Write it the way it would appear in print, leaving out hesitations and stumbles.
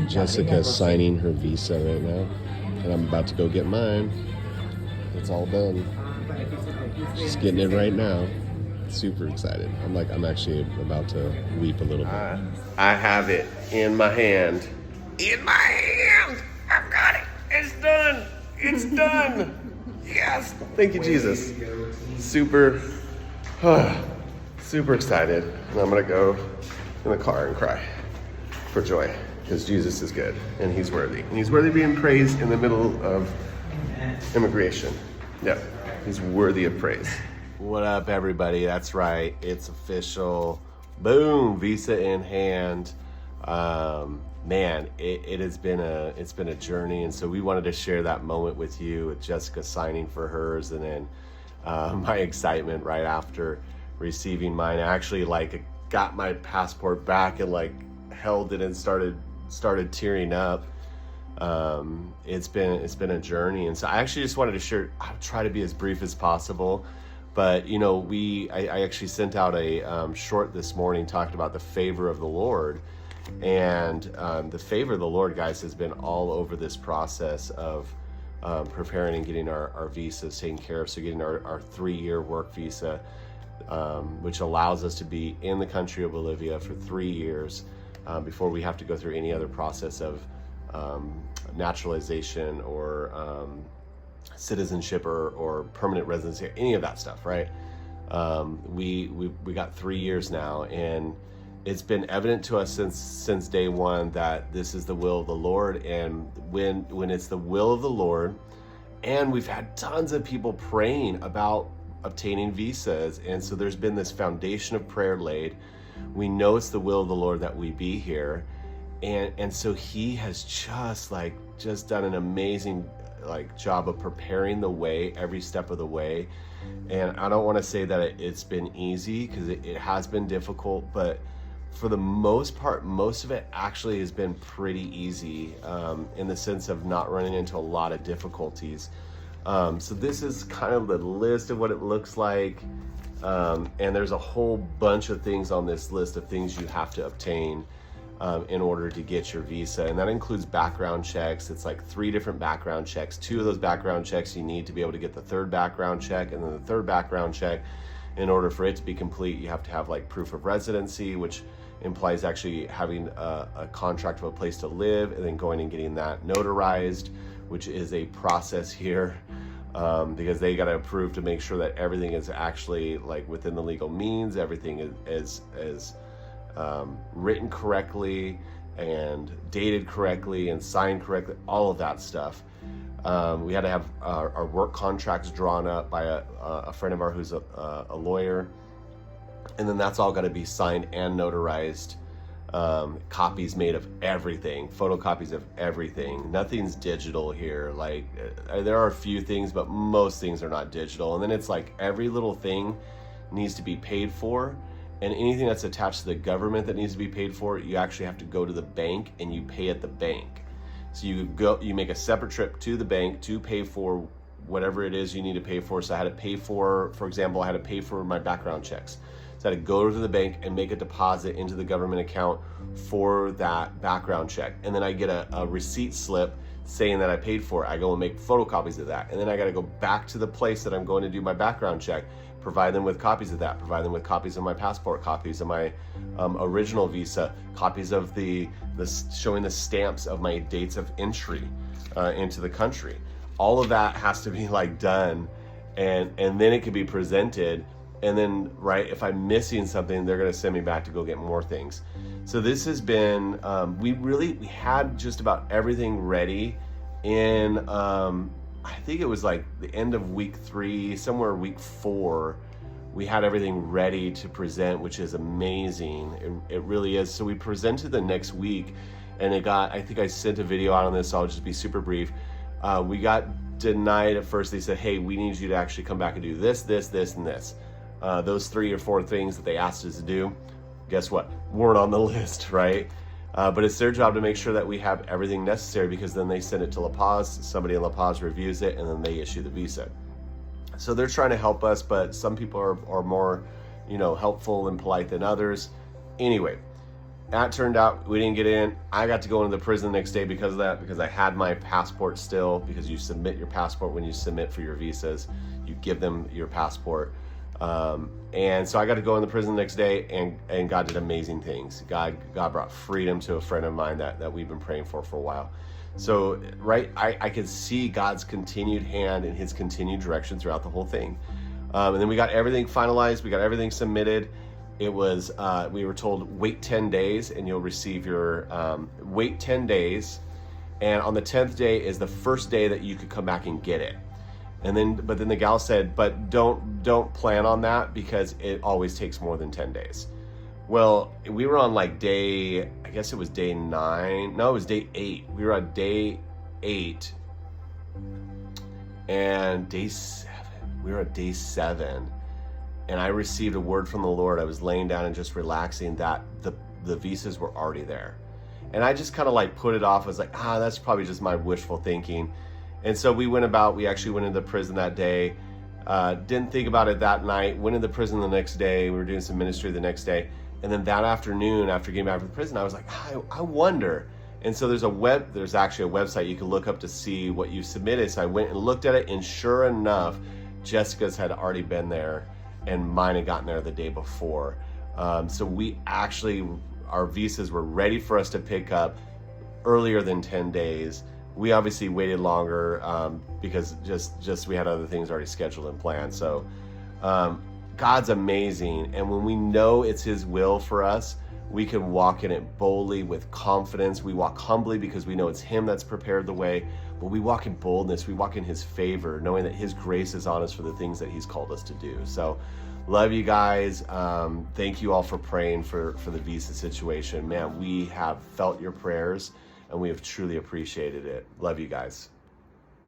Jessica's signing her visa right now, and I'm about to go get mine. It's all done. She's getting it right now. Super excited. I'm actually about to weep a little bit. I have it in my hand. In my hand! I've got it! It's done! It's done! Yes! Thank you, Jesus. Super excited. And I'm gonna go in the car and cry for joy. Because Jesus is good and he's worthy. And he's worthy of being praised in the middle of immigration. Yeah, he's worthy of praise. What up, everybody? That's right. It's official. Boom, visa in hand. Man, it's been a journey, and so we wanted to share that moment with you, with Jessica signing for hers, and then my excitement right after receiving mine. I actually got my passport back and held it and started tearing up. It's been a journey, and so I actually just wanted to share. I'll try to be as brief as possible, but I actually sent out a short this morning talking about the favor of the Lord, and the favor of the Lord, guys, has been all over this process of preparing and getting our visas taken care of. So getting our 3-year work visa, which allows us to be in the country of Bolivia for 3 years before we have to go through any other process of naturalization or citizenship or permanent residency, any of that stuff, right? We got 3 years now, and it's been evident to us since day one that this is the will of the Lord. And when it's the will of the Lord, and we've had tons of people praying about obtaining visas, and so there's been this foundation of prayer laid. We know it's the will of the Lord that we be here, and so he has just done an amazing job of preparing the way every step of the way. And I don't want to say that it's been easy, because it has been difficult, but for the most part, most of it actually has been pretty easy, in the sense of not running into a lot of difficulties. So this is kind of the list of what it looks like. And there's a whole bunch of things on this list of things you have to obtain in order to get your visa. And that includes background checks. It's 3 different background checks. 2 of those background checks you need to be able to get the 3rd background check. And then the 3rd background check, in order for it to be complete, you have to have proof of residency, which implies actually having a contract of a place to live, and then going and getting that notarized, which is a process here. Because they got to approve to make sure that everything is actually within the legal means, everything is written correctly and dated correctly and signed correctly, all of that stuff. We had to have our work contracts drawn up by a friend of ours who's a lawyer, and then that's all got to be signed and notarized. Copies made of everything, photocopies of everything. Nothing's digital here. There are a few things, but most things are not digital. And then it's every little thing needs to be paid for, and anything that's attached to the government that needs to be paid for, you actually have to go to the bank and you pay at the bank. So you make a separate trip to the bank to pay for whatever it is you need to pay for. So I had to pay for example, I had to pay for my background checks. So I had to go to the bank and make a deposit into the government account for that background check. And then I get a receipt slip saying that I paid for it. I go and make photocopies of that. And then I got to go back to the place that I'm going to do my background check, provide them with copies of that, provide them with copies of my passport, copies of my original visa, copies of the showing the stamps of my dates of entry into the country. All of that has to be done, and then it can be presented. And then, right, if I'm missing something, they're going to send me back to go get more things. So this has been, we had just about everything ready in, I think it was the end of week 3, somewhere week 4, we had everything ready to present, which is amazing. It really is. So we presented the next week, and I think I sent a video out on this, so I'll just be super brief. We got denied at first. They said, hey, we need you to actually come back and do this, this, this, and this. Those 3 or 4 things that they asked us to do, guess what? Weren't on the list, right? But it's their job to make sure that we have everything necessary, because then they send it to La Paz, somebody in La Paz reviews it, and then they issue the visa. So they're trying to help us, but some people are more, helpful and polite than others. Anyway, that turned out we didn't get in. I got to go into the prison the next day because of that, because I had my passport still, because you submit your passport when you submit for your visas. You give them your passport. And so I got to go in the prison the next day, and God did amazing things. God brought freedom to a friend of mine that we've been praying for a while. So, right, I could see God's continued hand and his continued direction throughout the whole thing. And then we got everything finalized. We got everything submitted. It was, we were told, wait 10 days and you'll receive your, wait 10 days. And on the 10th day is the first day that you could come back and get it. But then the gal said, but don't plan on that, because it always takes more than 10 days. Well, we were on like day, I guess it was day 9. No, it was day 8. We were on day 8 and day 7. We were at day 7. And I received a word from the Lord. I was laying down and just relaxing that the visas were already there. And I just kind of like put it off. I was like, that's probably just my wishful thinking. And so we actually went into prison that day. Didn't think about it that night. Went into prison the next day. We were doing some ministry the next day. And then that afternoon, after getting back from the prison, I was like, I wonder. And so there's actually a website you can look up to see what you submitted. So I went and looked at it, and sure enough, Jessica's had already been there, and mine had gotten there the day before. So our visas were ready for us to pick up earlier than 10 days. We obviously waited longer because just we had other things already scheduled and planned. So God's amazing. And when we know it's his will for us, we can walk in it boldly with confidence. We walk humbly because we know it's him that's prepared the way. But we walk in boldness. We walk in his favor, knowing that his grace is on us for the things that he's called us to do. So love you guys. Thank you all for praying for the visa situation. Man, we have felt your prayers, and we have truly appreciated it. Love you guys.